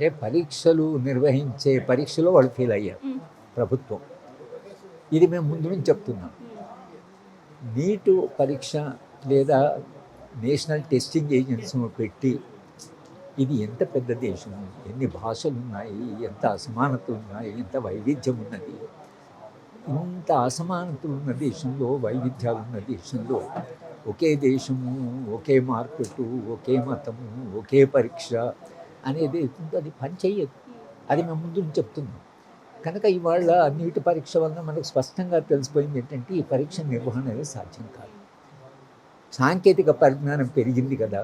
అంటే పరీక్షలు నిర్వహించే పరీక్షలో వాళ్ళు ఫెయిల్ అయ్యారు ప్రభుత్వం. ఇది మేము ముందు నుంచి చెప్తున్నాం. నీటు పరీక్ష లేదా నేషనల్ టెస్టింగ్ ఏజెన్సీని పెట్టి ఇది ఎంత పెద్ద దేశం, ఎన్ని భాషలు ఉన్నాయి, ఎంత అసమానతలు ఉన్నాయి, ఎంత వైవిధ్యం ఉన్నది. ఇంత అసమానతలు ఉన్న దేశంలో, వైవిధ్యాలు ఉన్న దేశంలో ఒకే దేశము, ఒకే మార్కెటు, ఒకే మతము, ఒకే పరీక్ష అనేది అది పనిచేయదు. అది మేము ముందు నుంచి చెప్తున్నాం. కనుక ఇవాళ నీటి పరీక్ష వలన మనకు స్పష్టంగా తెలిసిపోయింది ఏంటంటే ఈ పరీక్ష నిర్వహణ అనేది సాధ్యం కాదు. సాంకేతిక పరిజ్ఞానం పెరిగింది కదా,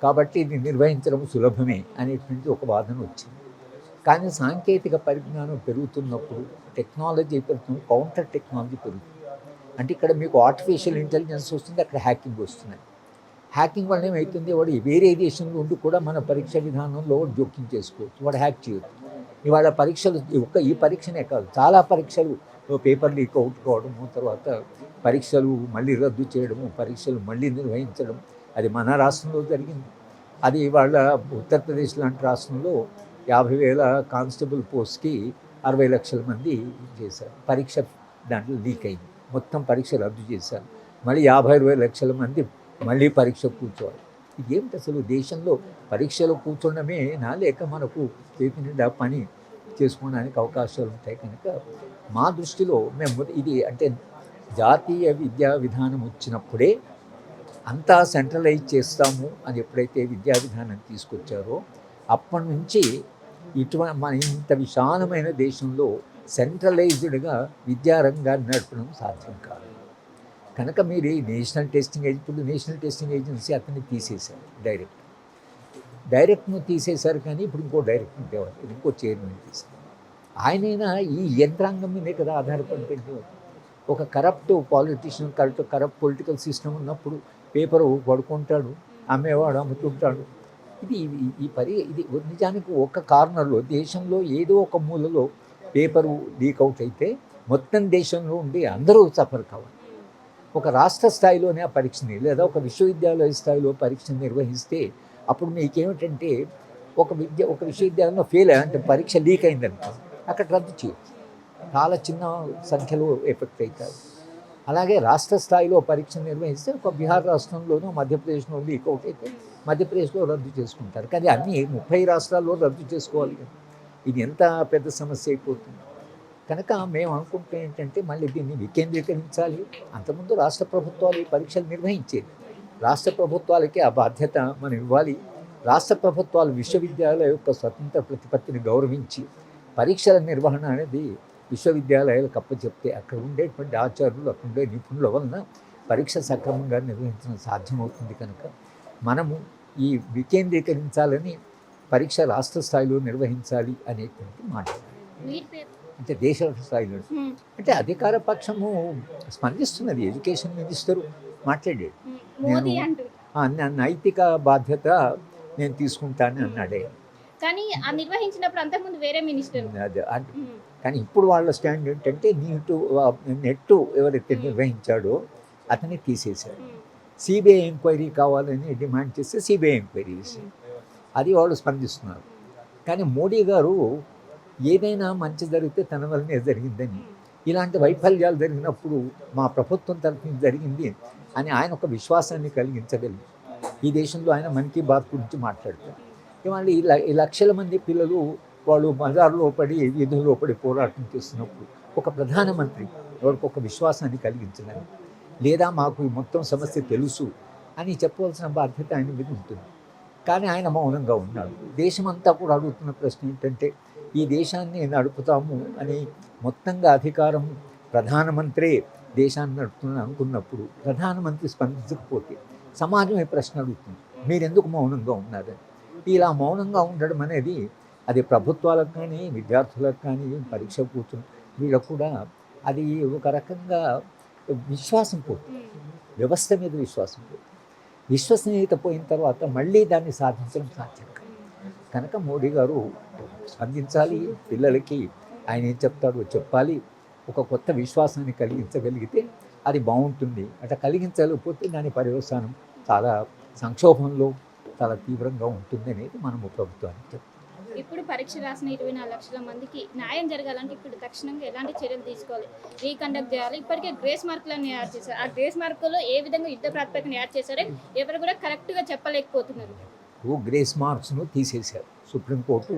కాబట్టి ఇది నిర్వహించడం సులభమే అనేటువంటి ఒక వాదన వచ్చింది. కానీ సాంకేతిక పరిజ్ఞానం పెరుగుతున్నప్పుడు టెక్నాలజీ పెరుగుతుంది, కౌంటర్ టెక్నాలజీ పెరుగుతుంది. అంటే ఇక్కడ మీకు ఆర్టిఫిషియల్ ఇంటెలిజెన్స్ వస్తుంది, అక్కడ హ్యాకింగ్ వస్తున్నాయి. హ్యాకింగ్ వల్ల ఏమవుతుంది, వాడు వేరే దేశంలో ఉండి కూడా మన పరీక్ష విధానంలో జోక్యం చేసుకోవచ్చు, వాడు హ్యాక్ చేయొచ్చు. ఇవాళ పరీక్షలు ఈ పరీక్షనే కాదు, చాలా పరీక్షలు పేపర్ లీక్ అవుట్ కావడము, తర్వాత పరీక్షలు మళ్ళీ రద్దు చేయడము, పరీక్షలు మళ్ళీ నిర్వహించడం, అది మన రాష్ట్రంలో జరిగింది. అది ఇవాళ ఉత్తరప్రదేశ్ లాంటి రాష్ట్రంలో 50,000 కానిస్టేబుల్ పోస్ట్కి 60 లక్షల మంది చేశారు. పరీక్ష దాంట్లో లీక్ అయింది, మొత్తం పరీక్ష రద్దు చేశారు. మళ్ళీ 50-60 లక్షల మంది మళ్ళీ పరీక్ష కూర్చోవాలి. ఇదేమిటి అసలు, దేశంలో పరీక్షలో కూర్చోవడమే నా, లేక మనకు చేతి నిండా పని చేసుకోవడానికి అవకాశాలు ఉంటాయి. కనుక మా దృష్టిలో మేము ఇది అంటే జాతీయ విద్యా విధానం వచ్చినప్పుడే అంతా సెంట్రలైజ్ చేస్తాము అని ఎప్పుడైతే విద్యా విధానం తీసుకొచ్చారో అప్పటి నుంచి మన ఇంత విశాలమైన దేశంలో సెంట్రలైజ్డ్గా విద్యారంగాన్ని నడపడం సాధ్యం కాదు. కనుక మీరు నేషనల్ టెస్టింగ్ ఏజెన్సీ అతన్ని తీసేశారు, డైరెక్ట్ను తీసేశారు. కానీ ఇప్పుడు ఇంకో డైరెక్ట్ ఉండేవారు, ఇంకో చైర్మన్ తీశారు. ఆయనైనా ఈ యంత్రాంగం మీదే కదా ఆధారపడి పెట్టేవారు. ఒక corrupt politician, corrupt political system ఉన్నప్పుడు పేపరు పడుకుంటాడు, అమ్మేవాడు అమ్ముతుంటాడు. ఇది నిజానికి ఒక కార్నర్లో దేశంలో ఏదో ఒక మూలలో పేపరు లీక్ అవుట్ అయితే మొత్తం దేశంలో ఉండి అందరూ సఫర్ కావాలి. ఒక రాష్ట్ర స్థాయిలోనే ఆ పరీక్షని లేదా ఒక విశ్వవిద్యాలయ స్థాయిలో పరీక్షను నిర్వహిస్తే అప్పుడు మీకేమిటంటే ఒక విశ్వవిద్యాలయంలో ఫెయిల్ అంటే పరీక్ష లీక్ అయిందనుకో, అక్కడ రద్దు చేయొచ్చు, చాలా చిన్న సంఖ్యలో ఎఫెక్ట్ అవుతారు. అలాగే రాష్ట్ర స్థాయిలో పరీక్ష నిర్వహిస్తే ఒక బీహార్ రాష్ట్రంలోనూ మధ్యప్రదేశ్లో లీక్ అవుట్ అయితే మధ్యప్రదేశ్లో రద్దు చేసుకుంటారు. కానీ అన్నీ 30 రాష్ట్రాల్లో రద్దు చేసుకోవాలి కదా, ఇది ఎంత పెద్ద సమస్య అయిపోతుంది. కనుక మేము అనుకుంటే ఏంటంటే మళ్ళీ దీన్ని వికేంద్రీకరించాలి. అంతకుముందు రాష్ట్ర ప్రభుత్వాలు ఈ పరీక్షలు నిర్వహించేది, రాష్ట్ర ప్రభుత్వాలకే ఆ బాధ్యత మనం ఇవ్వాలి. రాష్ట్ర ప్రభుత్వాలు విశ్వవిద్యాలయాల యొక్క స్వతంత్ర ప్రతిపత్తిని గౌరవించి పరీక్షల నిర్వహణ అనేది విశ్వవిద్యాలయాలకు అప్పచెప్తే అక్కడ ఉండేటువంటి ఆచార్యులు, అక్కడ ఉండే నిపుణుల వలన పరీక్ష సక్రమంగా నిర్వహించడం సాధ్యమవుతుంది. కనుక మనము ఈ వికేంద్రీకరించాలని, పరీక్ష రాష్ట్ర స్థాయిలో నిర్వహించాలి అనేటువంటి మాట. అంటే దేశ స్థాయిలో అంటే అధికార పక్షము స్పందిస్తున్నది, ఎడ్యుకేషన్ మినిస్టరు మాట్లాడాడు, నేను నైతిక బాధ్యత నేను తీసుకుంటాను అన్నాడే. కానీ నిర్వహించినప్పుడు అంతకుముందు వేరే మినిస్టర్ అదే. కానీ ఇప్పుడు వాళ్ళ స్టాండ్ ఏంటంటే నెట్ ఎవరైతే నిర్వహించాడో అతన్ని తీసేశారు. సిబిఐ ఎంక్వైరీ కావాలని డిమాండ్ చేస్తే సిబిఐ ఎంక్వైరీ చేసి అది వాళ్ళు స్పందిస్తున్నారు. కానీ మోడీ గారు ఏదైనా మంచి జరిగితే తన వల్లనే జరిగిందని, ఇలాంటి వైఫల్యాలు జరిగినప్పుడు మా ప్రభుత్వం తరఫున జరిగింది అని ఆయన ఒక విశ్వాసాన్ని కలిగించగలిగి ఈ దేశంలో ఆయన మన్ కీ బాత్ గురించి మాట్లాడతారు. ఇవాళ ఈ లక్షల మంది పిల్లలు వాళ్ళు బజార్లో పడి, వీధుల్లో పడి పోరాటం చేస్తున్నప్పుడు ఒక ప్రధానమంత్రి వాడికి ఒక విశ్వాసాన్ని కలిగించడానికి, లేదా మాకు ఈ మొత్తం సమస్య తెలుసు అని చెప్పవలసిన బాధ్యత ఆయన మీద ఉంటుంది. కానీ ఆయన మౌనంగా ఉన్నాడు. దేశమంతా కూడా అడుగుతున్న ప్రశ్న ఏంటంటే ఈ దేశాన్ని నడుపుతాము అని మొత్తంగా అధికారం ప్రధానమంత్రే దేశాన్ని నడుపుతున్నాను అనుకున్నప్పుడు ప్రధానమంత్రి స్పందించకపోతే సమాజం ఈ ప్రశ్న అడుగుతుంది, మీరెందుకు మౌనంగా ఉన్నారని. ఇలా మౌనంగా ఉండడం అనేది అది ప్రభుత్వాలకు కానీ విద్యార్థులకు కానీ పరీక్ష కూర్చుని వీళ్ళకు కూడా అది ఒక రకంగా విశ్వాసం పోతుంది, వ్యవస్థ మీద విశ్వాసం పోతుంది. విశ్వసనీయత పోయిన తర్వాత మళ్ళీ దాన్ని సాధించడం సాధ్యం కాదు. కనుక మోడీ గారు స్పందించాలి, పిల్లలకి ఆయన ఏం చెప్తాడో చెప్పాలి, ఒక కొత్త విశ్వాసాన్ని కలిగించగలిగితే అది బాగుంటుంది. అట్లా కలిగించలేకపోతే దాని పర్యవసానం చాలా సంక్షోభంలో చాలా తీవ్రంగా ఉంటుంది అనేది మనము ప్రభుత్వానికి చెప్తాం. ఇప్పుడు పరీక్ష రాసిన 24 లక్షల మందికి న్యాయం జరగాలంటే ఇప్పుడు తక్షణంగా ఎలాంటి చర్యలు తీసుకోవాలి, రీకండక్ట్ చేయాలి. ఇప్పటికే గ్రేస్ మార్కులను యాడ్ చేశారు. ఆ గ్రేస్ మార్కులో ఏ విధంగా యుద్ధ ప్రాతిపదికన యాడ్ చేశారో ఎవరు కూడా కరెక్ట్గా చెప్పలేకపోతున్నారు. గ్రేస్ మార్క్స్ను తీసేశారు సుప్రీంకోర్టు.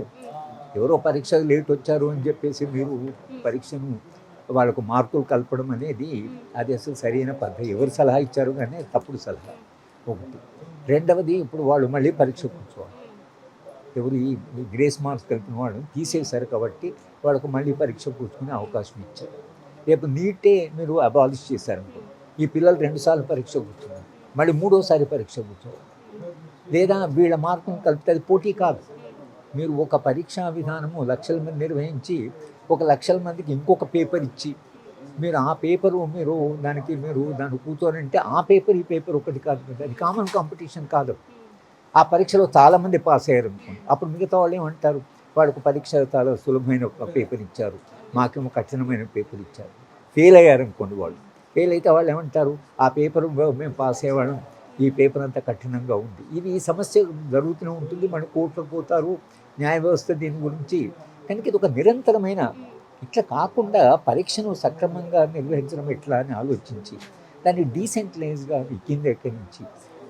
ఎవరో పరీక్ష లేట్ వచ్చారు అని చెప్పేసి మీరు పరీక్షను వాళ్ళకు మార్కులు కలపడం అనేది అది అసలు సరైన పద్ధతి. ఎవరు సలహా ఇచ్చారు కానీ తప్పుడు సలహా ఒకటి. రెండవది, ఇప్పుడు వాళ్ళు మళ్ళీ పరీక్ష కూర్చోవాలి. ఎవరు ఈ గ్రేస్ మార్క్స్ కలిపిన వాళ్ళు తీసేశారు కాబట్టి వాళ్ళకు మళ్ళీ పరీక్ష కూర్చుకునే అవకాశం ఇచ్చారు. రేపు నీటే మీరు అబాలిష్ చేశారనుకో, ఈ పిల్లలు 2 సార్లు పరీక్ష కూర్చున్నారు, మళ్ళీ 3వసారి పరీక్ష కూర్చోవాలి. లేదా వీళ్ళ మార్కులను కలిపితే అది పోటీ కాదు. మీరు ఒక పరీక్షా విధానము లక్షల మంది నిర్వహించి 1 లక్షల మందికి ఇంకొక పేపర్ ఇచ్చి మీరు ఆ పేపరు మీరు దాన్ని కూర్చోనంటే ఆ పేపర్ ఈ పేపర్ ఒకటి కాదు కదా, అది కామన్ కాంపిటీషన్ కాదు. ఆ పరీక్షలో చాలామంది పాస్ అయ్యారు అనుకోండి, అప్పుడు మిగతా వాళ్ళు ఏమంటారు, వాళ్ళకు పరీక్ష చాలా సులభమైన పేపర్ ఇచ్చారు, మాకేమో కఠినమైన పేపర్ ఇచ్చారు. ఫెయిల్ అయ్యారు అనుకోండి, ఫెయిల్ అయితే వాళ్ళు ఏమంటారు, ఆ పేపర్ మేము పాస్ అయ్యేవాళ్ళం, ఈ పేపర్ అంతా కఠినంగా ఉంది. ఇది ఈ సమస్య జరుగుతూనే ఉంటుంది. మన కోర్టులకు పోతారు, న్యాయ వ్యవస్థ దీని గురించి. కనుక ఇది ఒక నిరంతరమైన, ఇట్లా కాకుండా పరీక్షను సక్రమంగా నిర్వహించడం ఎట్లా అని ఆలోచించి దాన్ని డీసెంట్రలైజ్గా కింద ఎక్కడి నుంచి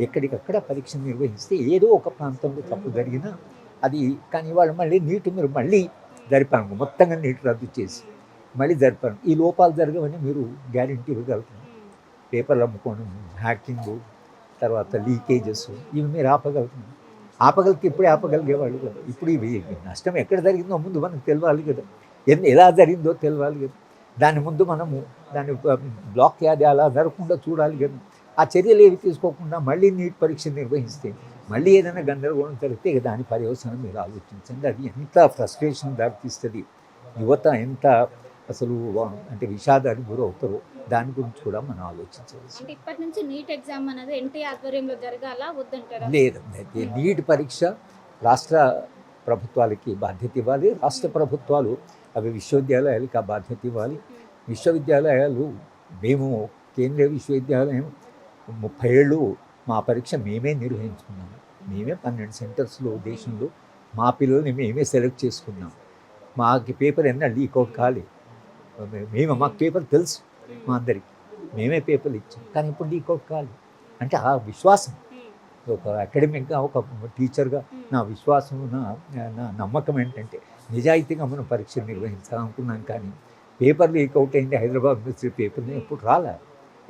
ఎక్కడికక్కడ పరీక్షను నిర్వహిస్తే ఏదో ఒక ప్రాంతంలో తప్పు జరిగినా అది. కానీ వాళ్ళు మళ్ళీ నీటు మీరు మళ్ళీ జరిపాను, మొత్తంగా నీటు రద్దు చేసి మళ్ళీ జరిపాను. ఈ లోపాలు జరగవని మీరు గ్యారెంటీ ఇవ్వగలుగుతారు. పేపర్లు అమ్ముకోవడం, హ్యాకింగ్, తర్వాత లీకేజెస్, ఇవి మీరు ఆపగలిగితే ఇప్పుడే ఆపగలిగేవాళ్ళు కదా. ఇప్పుడు ఇవి నష్టం ఎక్కడ జరిగిందో ముందు మనకు తెలియాలి కదా, ఎలా జరిగిందో తెలియాలి కదా. దాని ముందు మనము దాన్ని బ్లాక్ చేయాలి, అలా జరగకుండా చూడాలి కదా. ఆ చర్యలు ఏవి తీసుకోకుండా మళ్ళీ నీట్ పరీక్ష నిర్వహిస్తే మళ్ళీ ఏదైనా గందరగోళం జరిగితే దాని పర్యవసానం మీరు ఆలోచించండి. అది ఎంత ఫ్రస్ట్రేషన్ దారితీస్తుంది, యువత ఎంత అసలు అంటే విషాదానికి గురవుతారో దాని గురించి కూడా మనం ఆలోచించవచ్చు. అంటే ఇప్పటి నుంచి నీట్ ఎగ్జామ్ అనేది ఎన్టీ ఆధ్వర్యంలో జరగాలా వద్దంటారా? లేదండి, నీట్ పరీక్ష రాష్ట్ర ప్రభుత్వాలకి బాధ్యత ఇవ్వాలి. రాష్ట్ర ప్రభుత్వాలు అవి విశ్వవిద్యాలయాలకి ఆ బాధ్యత ఇవ్వాలి. విశ్వవిద్యాలయాలు, మేము కేంద్రీయ విశ్వవిద్యాలయం 30 ఏళ్ళు మా పరీక్ష మేమే నిర్వహించుకున్నాము. మేమే 12 సెంటర్స్లో దేశంలో మా పిల్లల్ని మేమే సెలెక్ట్ చేసుకున్నాం. మాకు పేపర్ లీక్అవుట్ కాలేదు. మాకు పేపర్ తెలుసు, మా అందరికి మేమే పేపర్లు ఇచ్చాం. కానీ ఇప్పుడు లీక్అవుట్ కాలేదు. అంటే ఆ విశ్వాసం, ఒక అకాడమిక్గా, ఒక టీచర్గా నా విశ్వాసం, నా నమ్మకం ఏంటంటే నిజాయితీగా మనం పరీక్షలు నిర్వహించాలనుకున్నాం. కానీ పేపర్ లీక్అవుట్ అయింది, హైదరాబాద్ యూనివర్సిటీ పేపర్ని ఎప్పుడు రాలేదు.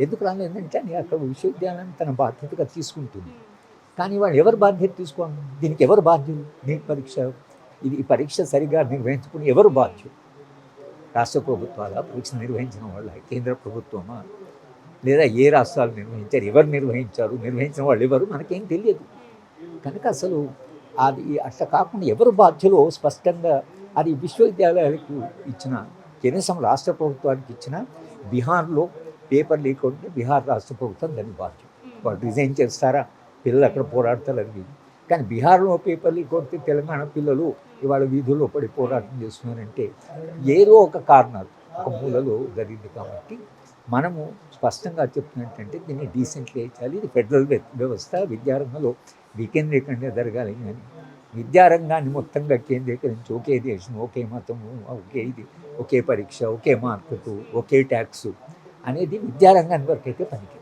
ఎందుకు రాలేదంటే అక్కడ విశ్వవిద్యాలయం తన బాధ్యతగా తీసుకుంటుంది. కానీ వాళ్ళు ఎవరు బాధ్యత తీసుకోవాలి, దీనికి ఎవరు బాధ్యులు? నీట్ పరీక్ష, ఈ పరీక్ష సరిగా నిర్వహించుకుని ఎవరు బాధ్యులు? రాష్ట్ర ప్రభుత్వాల పరీక్ష నిర్వహించిన వాళ్ళ, కేంద్ర ప్రభుత్వమా, లేదా ఏ రాష్ట్రాలు నిర్వహించారు, ఎవరు నిర్వహించారు, నిర్వహించిన వాళ్ళు ఎవరు మనకేం తెలియదు. కనుక అసలు అది అట్లా కాకుండా ఎవరు బాధ్యులో స్పష్టంగా అది విశ్వవిద్యాలయాలకు ఇచ్చిన, కనీసం రాష్ట్ర ప్రభుత్వానికి ఇచ్చిన బీహార్లో పేపర్ లీక్ ఉంటే బీహార్ రాష్ట్ర ప్రభుత్వం దాన్ని బాధ్యత. వాళ్ళు రిజైన్ చేస్తారా, పిల్లలు అక్కడ పోరాడతారు అది. కానీ బీహార్లో పేపర్ లీక్ కొడితే తెలంగాణ పిల్లలు ఇవాళ వీధుల్లో పడి పోరాటం చేస్తున్నారంటే ఏదో ఒక కారణాలు, ఒక మూలలో జరిగింది. కాబట్టి మనము స్పష్టంగా చెప్తున్నట్టంటే దీన్ని డీసెంట్గా చేయాలి. ఇది ఫెడరల్ వ్యవస్థ, విద్యారంగంలో వికేంద్రీకరణ జరగాలి. కానీ విద్యారంగాన్ని మొత్తంగా కేంద్రీకరించి ఒకే దేశం, ఒకే మతము, ఒకే ఇది, ఒకే పరీక్ష, ఒకే మార్కులు, ఒకే ట్యాక్సు అనేది విద్యారంగాన్ని వరకు అయితే పనికి